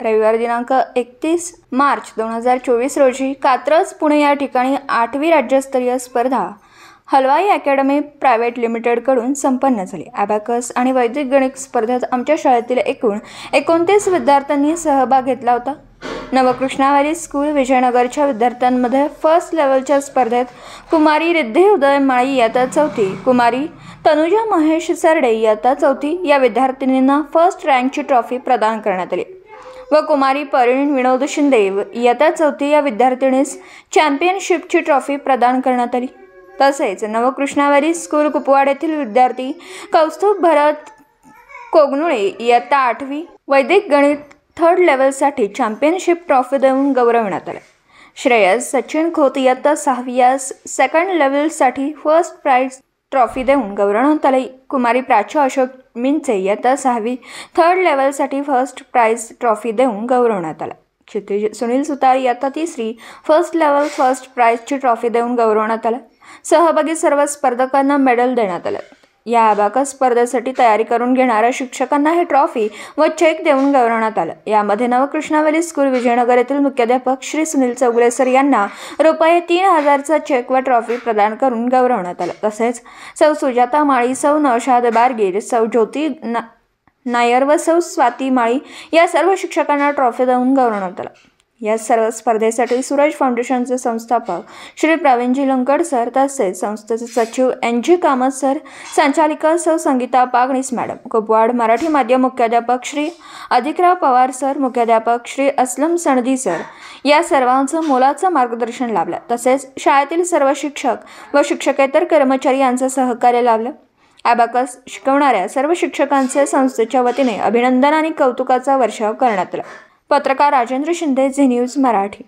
रविवार दिनांक 31 मार्च 2024 रोजी कात्रज पुणे या ठिकाणी 8वी राज्यस्तरीय स्पर्धा हलवाई अकॅडमी प्रायव्हेट लिमिटेडकडून संपन्न झाली। अबॅकस आणि वैदिक गणित स्पर्धेत आमच्या शाळेतील एकूण 29 विद्यार्थ्यांनी सहभाग घेतला होता। नवकृष्णावारी स्कूल विजयनगरच्या विद्यार्थ्यांमध्ये फर्स्ट लेवलच्या स्पर्धेत कुमारी रिद्धी उदय माळी इयत्ता 4थी, कुमारी तनुजा महेश सरडे इयत्ता 4थी या विद्यार्थिनींना फर्स्ट रँकची ट्रॉफी प्रदान करण्यात आली व कुमारी परिणीन विनोद शिंदे इयत्ता 4थी या विद्यार्थिनीस चॅम्पियनशिपची ट्रॉफी प्रदान करण्यात आली। तसेच नवकृष्णावारी स्कूल कुपवाड येथील विद्यार्थी कौस्तुभ भरत कोगनुळे इयत्ता 8वी वैदिक गणित थर्ड लेवलसाठी चॅम्पियनशिप ट्रॉफी देऊन गौरवण्यात आले। श्रेयस सचिन खोत इयत्ता 6वी यास सेकंड लेवलसाठी फर्स्ट प्राइज ट्रॉफी देऊन गौरवण्यात आले। कुमारी प्राची अशोक मिंचे इयत्ता 6वी थर्ड लेवलसाठी फर्स्ट प्राइज ट्रॉफी देऊन गौरवण्यात आला। क्षितिज सुनील सुतार इयत्ता 3री फर्स्ट लेवल फर्स्ट प्राइजची ट्रॉफी देऊन गौरवण्यात आला। सहभागी सर्व स्पर्धकांना मेडल देण्यात आले। या अबॅकस स्पर्धेसाठी तयारी करून घेणाऱ्या शिक्षकांना हे ट्रॉफी व चेक देऊन गौरवण्यात आलं। यामध्ये नवकृष्णावारी स्कूल विजयनगर येथील मुख्याध्यापक श्री सुनील चौगुले सर यांना रुपये 3000चा चेक व ट्रॉफी प्रदान करून गौरवण्यात आलं। तसेच सौ सुजाता माळी, सौ नौशाद बारगीर, सौ ज्योती नायर व सौ स्वाती माळी या सर्व शिक्षकांना ट्रॉफी देऊन गौरवण्यात आलं। या सर्व स्पर्धेसाठी सूरज फाउंडेशनचे संस्थापक श्री प्रवीणजी लंकड सर तसेच संस्थेचे सचिव NG कामत सर, संचालिका सौ संगीता पागणीस मॅडम, कुपवाड मराठी माध्यम मुख्याध्यापक श्री अधिकराव पवार सर, मुख्याध्यापक श्री असलम सणदी सर या सर्वांचं मोलाचं मार्गदर्शन लाभलं। तसेच शाळेतील सर्व शिक्षक व शिक्षकेतर कर्मचारी यांचं सहकार्य लाभलं। अबॅकस शिकवणाऱ्या सर्व शिक्षकांचे संस्थेच्या वतीने अभिनंदन आणि कौतुकाचा वर्षाव करण्यात आला। पत्रकार राजेंद्र शिंदे, झी न्यूज मराठी।